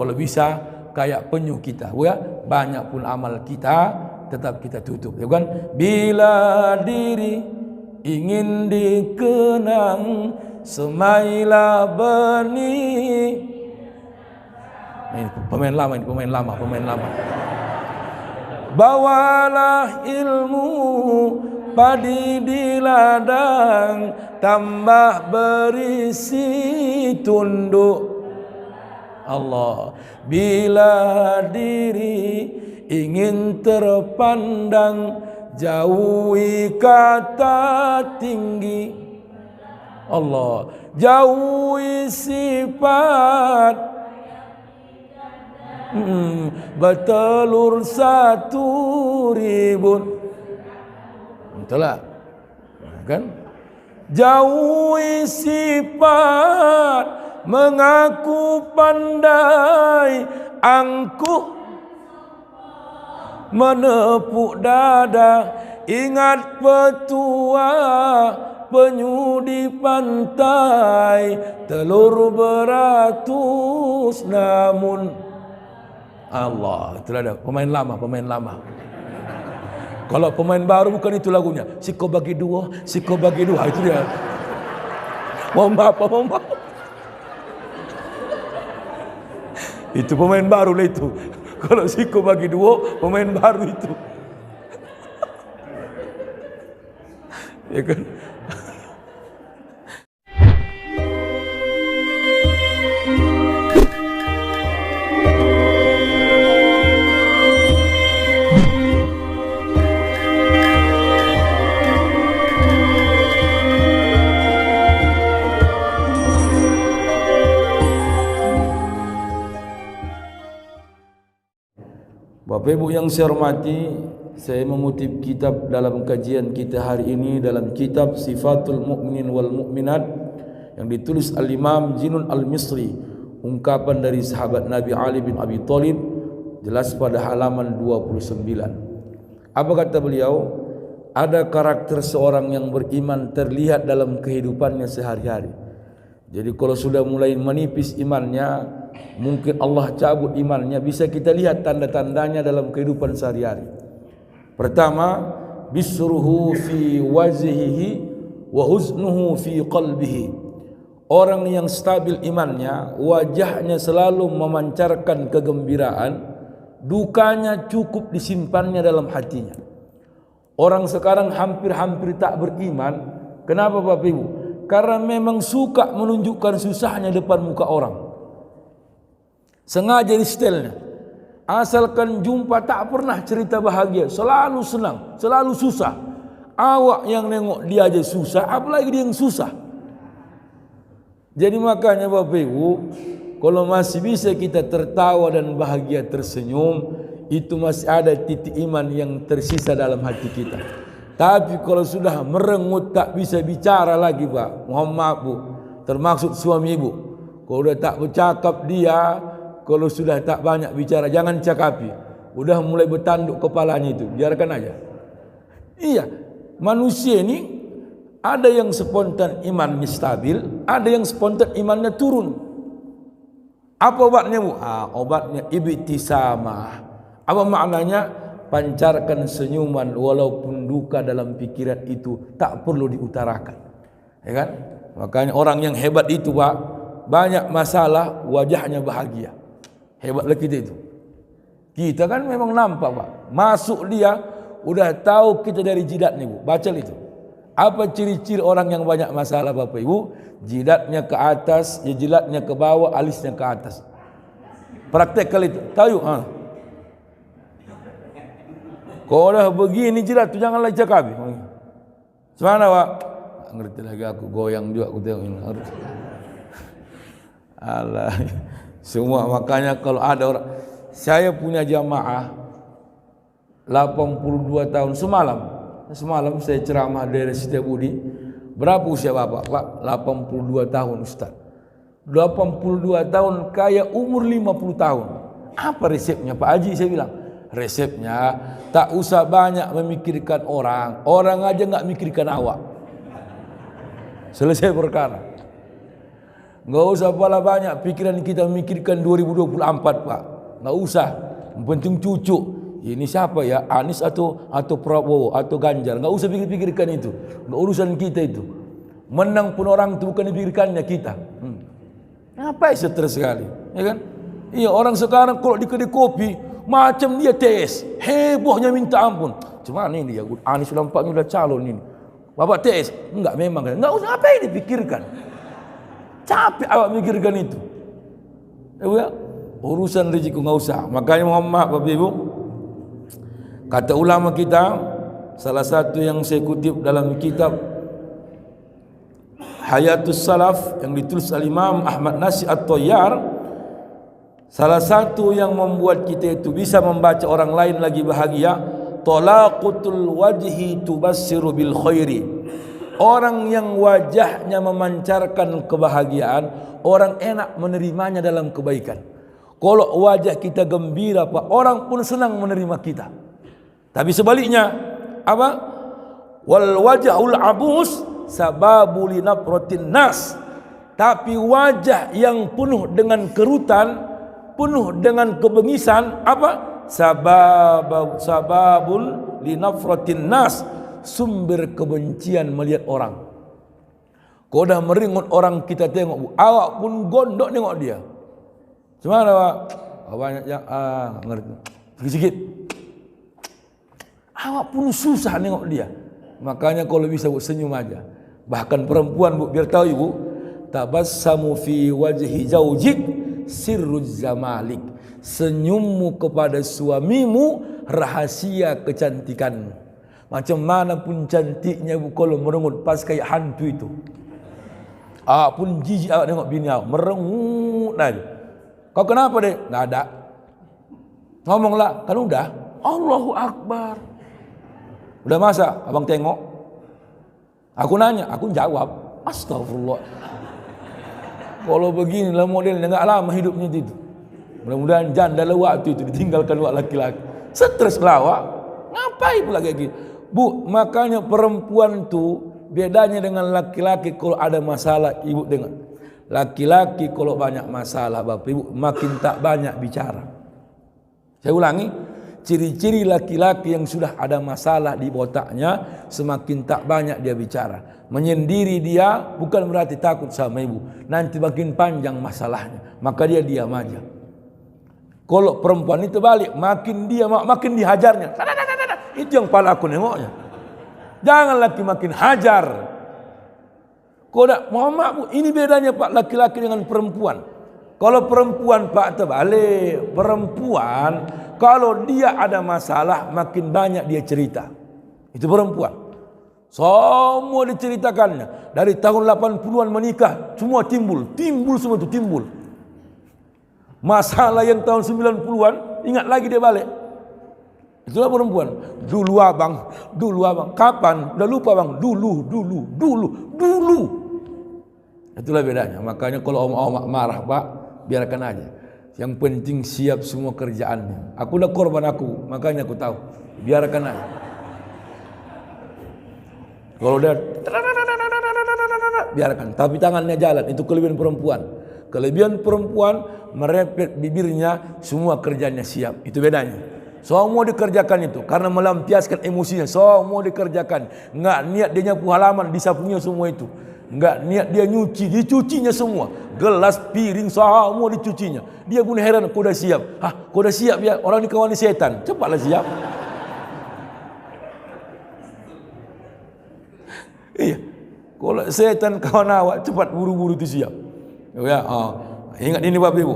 Kalau bisa kayak penyu kita, ya, banyak pun amal kita tetap kita tutup, ya kan? Bila diri ingin dikenang, semailah benih. Ini pemain lama. Bawalah ilmu padi di ladang, tambah berisi tunduk. Allah, bila diri ingin terpandang, jauhi kata tinggi. Allah, jauhi sifat bertelur 1.000. Betul lah, kan? Jauhi sifat mengaku pandai, angkuh menepuk dada, ingat petua penyu di pantai, telur beratus namun Allah. Itulah ada pemain lama. Kalau pemain baru bukan itu lagunya. Siko bagi dua. Itu dia. Mohon maaf. Itu pemain baru lah itu. Kalau siko bagi dua, pemain baru itu. Ya kan? Bapak Ibu yang saya hormati, saya mengutip kitab dalam kajian kita hari ini dalam kitab Sifatul Mu'minin wal Mu'minat yang ditulis Al-Imam Jinun Al-Misri, ungkapan dari sahabat Nabi Ali bin Abi Thalib, jelas pada halaman 29. Apa kata beliau? Ada karakter seorang yang beriman terlihat dalam kehidupannya sehari-hari. Jadi kalau sudah mulai menipis imannya, mungkin Allah cabut imannya, bisa kita lihat tanda-tandanya dalam kehidupan sehari-hari. Pertama, bisruhu fi wajhihi wa huznuhu fi qalbihi. Orang yang stabil imannya, wajahnya selalu memancarkan kegembiraan, dukanya cukup disimpannya dalam hatinya. Orang sekarang hampir-hampir tak beriman. Kenapa Bapak Ibu? Karena memang suka menunjukkan susahnya depan muka orang. Sengaja di setelnya. Asalkan jumpa tak pernah cerita bahagia, selalu senang, selalu susah. Awak yang nengok dia aja susah, apalagi dia yang susah. Jadi makanya Bapak Ibu, kalau masih bisa kita tertawa dan bahagia tersenyum, itu masih ada titik iman yang tersisa dalam hati kita. Tapi kalau sudah merengut tak bisa bicara lagi Pak, mohon maaf Bu, termasuk suami Ibu, kalau sudah tak bercakap dia, kalau sudah tak banyak bicara, jangan cakapi. Udah mulai bertanduk kepalanya itu, biarkan aja. Iya, manusia ini ada yang spontan imannya stabil, ada yang spontan imannya turun. Apa obatnya Bu? Obatnya ibtisamah. Apa maknanya? Pancarkan senyuman walaupun duka dalam pikiran itu tak perlu diutarakan. Ya kan? Makanya orang yang hebat itu Pak, banyak masalah wajahnya bahagia. Hebatlah kita itu. Kita kan memang nampak Pak, masuk dia udah tahu kita dari jidatnya Bu. Baca itu. Apa ciri-ciri orang yang banyak masalah Bapak Ibu? Jidatnya ke atas, ya jidatnya ke bawah, alisnya ke atas. Praktek kali itu. Tahu? Kalau dah begini jidat tu janganlah cakap. Semana Pak? Ngerti lagi aku goyang juga aku tengok ini. Alah. Semua makanya kalau ada orang, saya punya jamaah 82 tahun semalam saya ceramah dari Setiabudi. Berapa usia Bapak? Pak, 82 tahun Ustaz. 82 tahun kayak umur 50 tahun. Apa resepnya Pak Haji? Saya bilang, resepnya tak usah banyak memikirkan orang, orang aja enggak mikirkan awak. Selesai perkara. Enggak usah pala banyak pikiran kita memikirkan 2024, Pak. Enggak usah. Yang penting cucu. Ini siapa ya? Anies atau Prabowo atau Ganjar. Enggak usah pikir-pikirkan itu. Enggak urusan kita itu. Menang pun orang itu bukan dipikirkannya kita. Ngapain stres sekali, ya kan? Iya, orang sekarang kalau di kedai kopi macam dia tes, hebohnya minta ampun. Cuma ini dia, Anies sudah 4 udah calon ini. Bapak tes? Enggak, memang enggak usah ngapain dipikirkan. Capek awak mikirkan itu. Ya, urusan rezeki enggak usah. Makanya mohon maaf Bapak Ibu. Kata ulama kita, salah satu yang saya kutip dalam kitab Hayatus Salaf yang ditulis Al-Imam Ahmad Nasir At-Tayyar, salah satu yang membuat kita itu bisa membaca orang lain lagi bahagia, talaqutul wajhi tubassiru bil khairi. Orang yang wajahnya memancarkan kebahagiaan, orang enak menerimanya dalam kebaikan. Kalau wajah kita gembira, Pak, orang pun senang menerima kita. Tapi sebaliknya, apa? Wal wajhul abus sababu linafratin nas. Tapi wajah yang penuh dengan kerutan, penuh dengan kebengisan, apa? Sababul linafratin nas, sumber kebencian melihat orang. Kau dah meringut orang kita tengok, awak pun gondok tengok dia. Cuma Pak? Banyak yang ngerti. Sikit-sikit. Awak pun susah nengok dia. Makanya kalau bisa Bu senyum aja. Bahkan perempuan Bu, biar tahu Ibu, tabassamu fi wajhi zaujik sirruz zamalik. Senyummu kepada suamimu rahasia kecantikanmu. Macam mana pun cantiknya Bu, kalau merengut pas kayak hantu itu. Pun jijik awak tengok bini awak merengut aja. Kau kenapa deh? Nggak ada. Ngomonglah, kan udah. Allahu Akbar. Udah masa abang tengok? Aku nanya, aku jawab. Astagfirullah. Kalau beginilah modelnya, nggak lama hidupnya itu. Mudah-mudahan janda lah waktu itu ditinggalkan wak laki-laki. Stres lawak. Ngapain pula kayak gitu? Bu, makanya perempuan tu bedanya dengan laki-laki kalau ada masalah, Ibu dengar. Laki-laki kalau banyak masalah, Bapak Ibu, makin tak banyak bicara. Saya ulangi, ciri-ciri laki-laki yang sudah ada masalah di otaknya, semakin tak banyak dia bicara. Menyendiri dia bukan berarti takut sama ibu. Nanti makin panjang masalahnya, maka dia diam aja. Kalau perempuan itu balik, makin dia makin dihajarnya. Itu yang pala aku nengoknya. Jangan laki makin hajar. Kodak, mohon maaf Bu, ini bedanya Pak laki-laki dengan perempuan. Kalau perempuan Pak terbalik, perempuan kalau dia ada masalah makin banyak dia cerita. Itu perempuan. Semua diceritakannya. Dari tahun 80-an menikah, semua timbul semua itu timbul. Masalah yang tahun 90-an, ingat lagi dia balik. Itulah perempuan. Dulu abang. Kapan? Udah lupa bang. Dulu. Itulah bedanya. Makanya kalau om-om marah Pak, biarkan aja. Yang penting siap semua kerjaannya. Aku udah korban aku, makanya aku tahu. Biarkan aja. Kalau udah biarkan. Tapi tangannya jalan. Itu kelebihan perempuan. Kelebihan perempuan merepet bibirnya, semua kerjanya siap. Itu bedanya. Semua dikerjakan itu karena melampiaskan emosinya. Semua dikerjakan. Enggak niat dia nyapu halaman, disapunya semua itu. Enggak niat dia nyuci, dicucinya semua. Gelas, piring, semua dicucinya. Dia pun heran, kau dah siap. Kau dah siap ya? Orang ni kawan ni setan. Cepatlah siap. Iya. Kalau setan kawan awak, cepat buru-buru tu siap. Ya, ingat ini Bapak Ibu.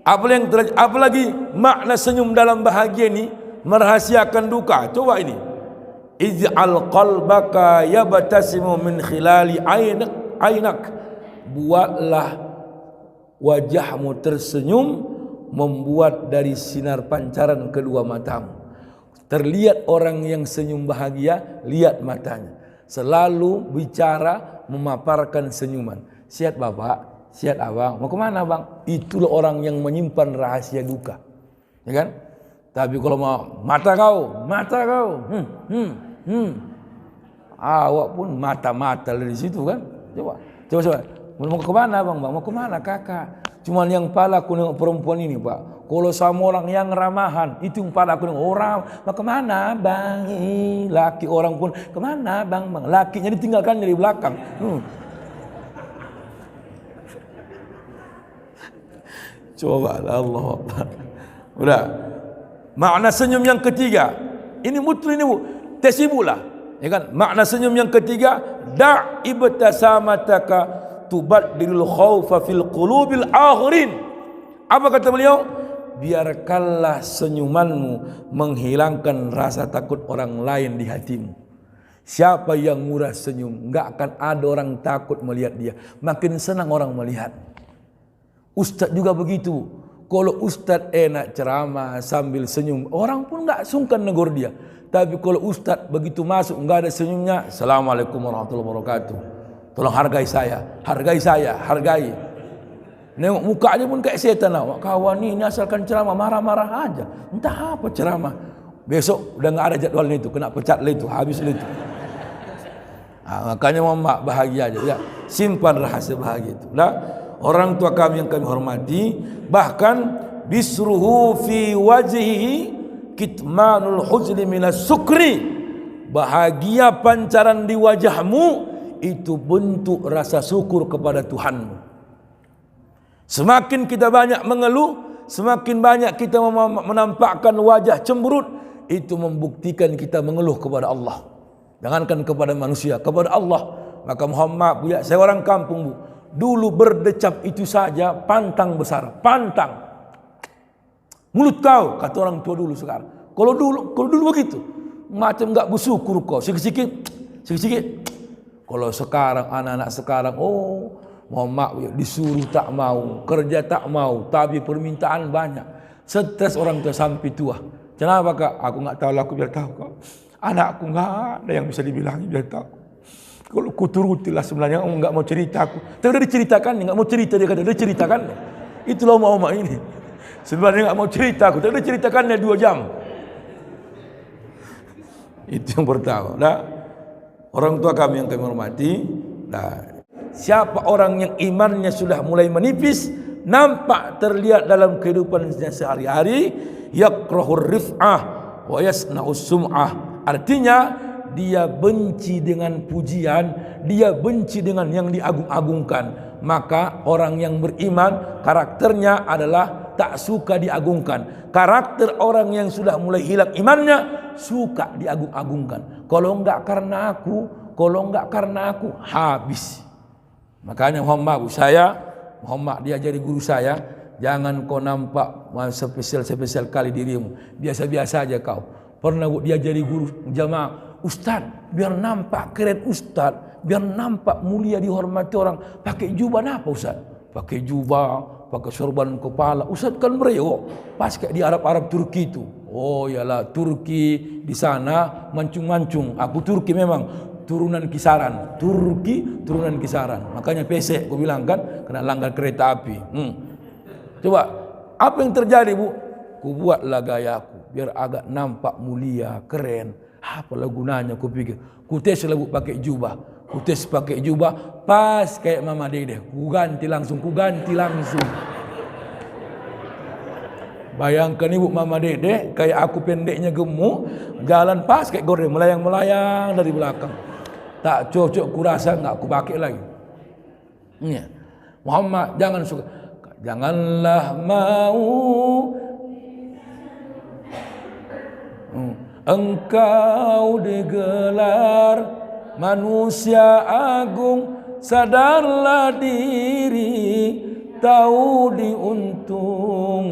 Apalagi makna senyum dalam bahagia ini merahasiakan duka. Coba ini. Ij'al qalbaka yabtasimu min khilali ainak. Buatlah wajahmu tersenyum membuat dari sinar pancaran kedua matamu. Terlihat orang yang senyum bahagia, lihat matanya. Selalu bicara memaparkan senyuman. Sihat Bapak, sihat Abang. Mau kemana Bang? Itulah orang yang menyimpan rahasia duka. Ya kan? Tapi kalau mau mata kau. Awak pun mata-mata dari situ kan? Coba. Mau ke mana bang? Mau ke mana kakak? Cuman yang pala aku nengok perempuan ini pak. Kalau sama orang yang ramahan, itu yang pala aku nengok orang. Mau ke mana bang? Laki orang pun kemana bang? Lakinya ditinggalkan dari belakang. Coba Allah. Udah. Makna senyum yang ketiga. Ini mutul ini bu. Tesibulah. Ya kan? Makna senyum yang ketiga, da' ibtasamataka tubaddilul khaufa fil qulubil akhirin. Apa kata beliau? Biarkanlah senyumanmu menghilangkan rasa takut orang lain di hatimu. Siapa yang murah senyum, enggak akan ada orang takut melihat dia. Makin senang orang melihat. Ustaz juga begitu. Kalau ustaz enak ceramah sambil senyum, orang pun enggak sungkan negur dia. Tapi kalau ustaz begitu masuk enggak ada senyumnya, Assalamualaikum warahmatullahi wabarakatuh. Tolong hargai saya, hargai. Nengok mukanya pun kayak setan lah. Kawan ini asalkan ceramah marah-marah aja. Entah apa ceramah. Besok udah enggak ada jadwalnya itu, kena pecat lah itu, habis lah itu. Makanya mak bahagia aja ya. Simpan rahasia bahagia itu. Nah, orang tua kami yang kami hormati, bahkan bisruhu fi wajhihi kitmanul huzni minas sukri. Bahagia pancaran di wajahmu itu bentuk rasa syukur kepada Tuhanmu. Semakin kita banyak mengeluh, semakin banyak kita menampakkan wajah cemberut, itu membuktikan kita mengeluh kepada Allah. Jangankan kepada manusia, kepada Allah. Maka Muhammad, ya, saya orang kampung bu, dulu berdecap itu saja pantang besar, pantang. Mulut kau, kata orang tua dulu sekarang. Kalau dulu begitu, macam enggak bersyukur kau, sikit-sikit. Kalau sekarang anak-anak sekarang, Muhammad disuruh tak mau, kerja tak mau, tapi permintaan banyak. Stres orang tua sampai tua. Kenapa kak? Aku enggak tahu, aku biar tahu kak. Anakku enggak ada yang bisa dibilangi biar tahu. Kalau ku turutilah sebenarnya enggak mau cerita aku. Tapi udah diceritakan, enggak mau cerita dia kata, udah ceritakan. Itulah Muhammad ini. Sebenarnya enggak mau cerita aku, tapi udah ceritakannya 2 jam. Itu yang pertama. Nah, orang tua kami yang kami hormati, nah, siapa orang yang imannya sudah mulai menipis, nampak terlihat dalam kehidupannya sehari-hari, yakrahur rif'ah wa yasna'us sum'ah. Artinya dia benci dengan pujian, dia benci dengan yang diagung-agungkan. Maka orang yang beriman karakternya adalah tak suka diagungkan. Karakter orang yang sudah mulai hilang imannya suka diagung-agungkan. Kalau enggak karena aku, habis. Makanya Muhammad diajari guru saya, jangan kau nampak spesial kali dirimu. Biasa-biasa aja kau. Pernah diajari guru jamaah, Ustaz, biar nampak keren Ustaz, biar nampak mulia dihormati orang, pakai jubah apa Ustaz? Pakai jubah, pakai sorban kepala. Ustaz kan bereo, pas kayak di Arab Turki itu. Oh yalah, Turki di sana mancung-mancung. Aku Turki memang turunan kisaran. Makanya pesek aku bilang kan, kena langgar kereta api. Coba, apa yang terjadi bu? Ku buatlah gayaku biar agak nampak mulia, keren. Apalah gunanya aku pikir. Ku tes lah bu pakai jubah. Pas kayak Mama Dede. Ku ganti langsung. Bayangkan ibu Mama Dede kayak aku pendeknya gemuk, jalan pas kayak gorden melayang-melayang dari belakang. Tak cocok kurasa enggak aku pakai lagi. Ya. Muhammad janganlah mau engkau digelar manusia agung, sadarlah diri, tahu diuntung,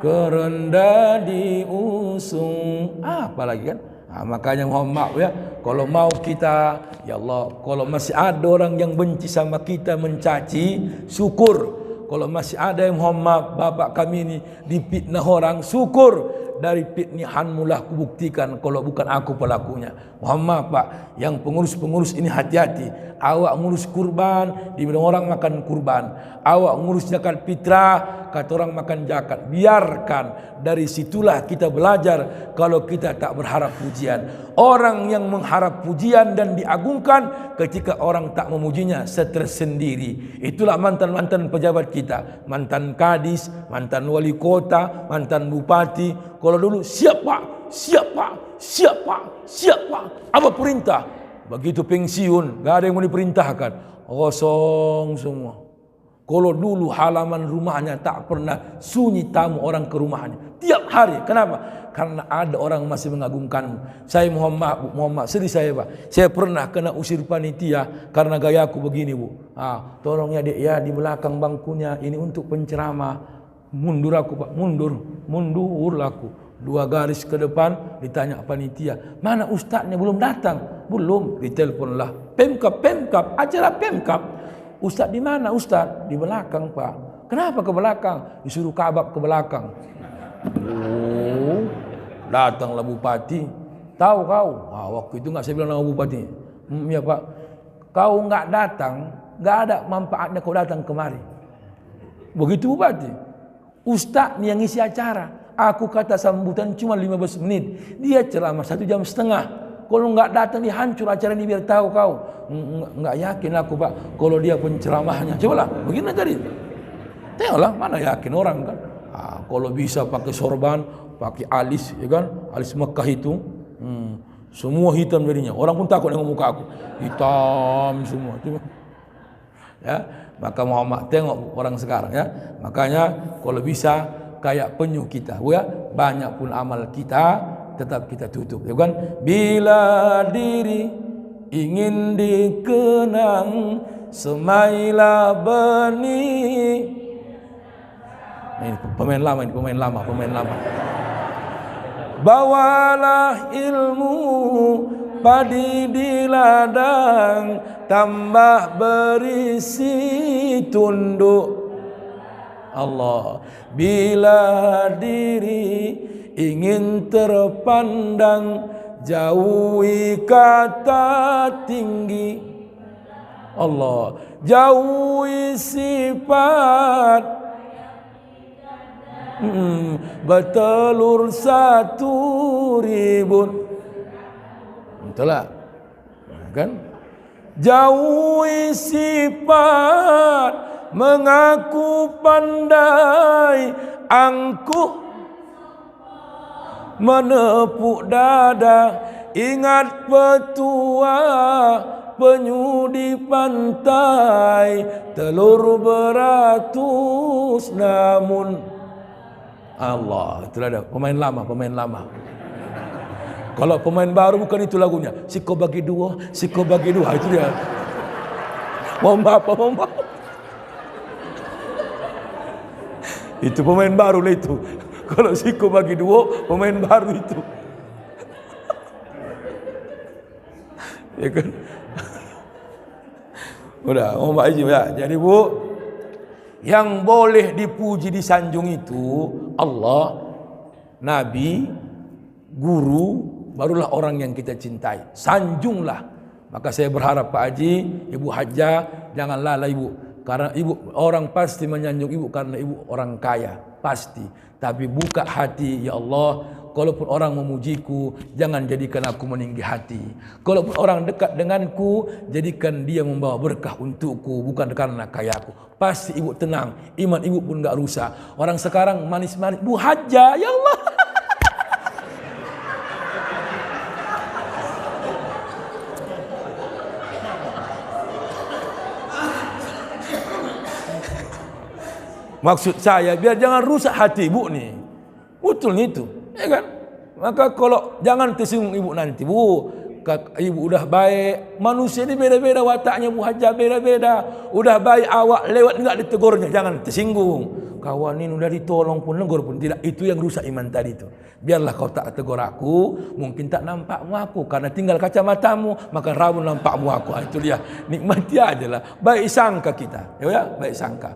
kerendah diusung. Apalagi kan? Makanya Muhammad ya, kalau mau kita, ya Allah, kalau masih ada orang yang benci sama kita, mencaci, syukur. Kalau masih ada yang Muhammad, bapak kami ini dipitnah orang, syukur. dari pitnihanmu lah kubuktikan kalau bukan aku pelakunya. Mohon maaf Pak, yang pengurus-pengurus ini hati-hati. Awak ngurus kurban, di orang makan kurban. Awak ngurus zakat fitrah, kata orang makan zakat. Biarkan, dari situlah kita belajar kalau kita tak berharap pujian. Orang yang mengharap pujian dan diagungkan ketika orang tak memujinya tersendiri. Itulah mantan-mantan pejabat kita, mantan kadis, mantan wali kota, mantan bupati. Kalau dulu siapa, apa perintah? Begitu pensiun, gak ada yang mau diperintahkan, kosong semua. Kalau dulu halaman rumahnya tak pernah sunyi tamu orang ke rumahnya. Tiap hari. Kenapa? Karena ada orang masih mengagungkanmu. Saya mohon maaf, sedih saya Pak. Saya pernah kena usir panitia karena gayaku begini Bu. Tolong ya Dek ya, di belakang bangkunya ini untuk penceramah. Mundur aku Pak, mundur aku. 2 garis ke depan, ditanya panitia, mana ustadznya belum datang? Belum, diteleponlah Pemkap, acara Pemkap. Ustadz di mana Ustadz? Di belakang Pak. Kenapa ke belakang? Disuruh kabak ke belakang. Oh, datanglah bupati. Tahu kau? Waktu itu nggak saya bilang nama bupati. Ya Pak. Kau nggak datang, nggak ada manfaatnya kau datang kemari. Begitu bupati. Ustadz yang ngisi acara. Aku kata sambutan cuma 15 menit. Dia ceramah 1,5 jam. Kalau nggak datang dihancur acara ini, biar tahu kau. Nggak yakin aku Pak kalau dia penceramahnya. Cobalah, begini tadi. Tengoklah, mana yakin orang kan. Kalau bisa pakai sorban, pakai alis, ya kan? Alis Mekah itu, semua hitam jadinya. Orang pun takut dengan muka aku. Hitam semua. Cuma, ya, maka Muhammad tengok orang sekarang ya. Makanya kalau bisa kayak penyu kita, ya, banyak pun amal kita tetap kita tutup, ya kan? Bila diri ingin dikenang, semailah benih. Ini pemain lama. Bawalah ilmu padi di ladang, tambah berisi tunduk. Allah, bila diri ingin terpandang, jauhi kata tinggi. Allah, jauhi sifat bertelur 1.000. Itulah kan? Jauhi sifat mengaku pandai, angkuh menepuk dada, ingat petua penyu di pantai, telur beratus namun Allah. Itulah ada pemain lama. Kalau pemain baru bukan itu lagunya. Siko bagi dua, itu dia. Mohon maaf. Itu pemain baru lah itu. Kalau Siko bagi dua, pemain baru itu. Ya kan? Udah, Mbak Haji ya. Jadi Bu, yang boleh dipuji disanjung itu Allah, Nabi, guru, barulah orang yang kita cintai. Sanjunglah. Maka saya berharap Pak Haji, Ibu Hajjah, jangan lalai Ibu. Karena ibu, orang pasti menyanjung ibu karena ibu orang kaya, pasti. Tapi buka hati, ya Allah, kalaupun orang memujiku, jangan jadikan aku meninggi hati. Kalaupun orang dekat denganku, jadikan dia membawa berkah untukku, bukan karena kayaku. Pasti ibu tenang, iman ibu pun gak rusak. Orang sekarang manis-manis, Bu Hajjah, ya Allah. Maksud saya biar jangan rusak hati ibu nih. Betul nih itu, ya kan? Maka kalau jangan tersinggung ibu nanti, Bu, ibu udah baik. Manusia ini beda-beda wataknya, Bu Hajjah beda-beda. Udah baik awak lewat enggak ditegurnya, jangan tersinggung. Kawan ini udah ditolong pun negur pun tidak. Itu yang rusak iman tadi itu. Biarlah kau tak tegur aku, mungkin tak nampakmu aku karena tinggal kacamatamu, maka rawan nampakmu aku. Itu dia, nikmati aja lah. Baik sangka kita, ya, baik sangka.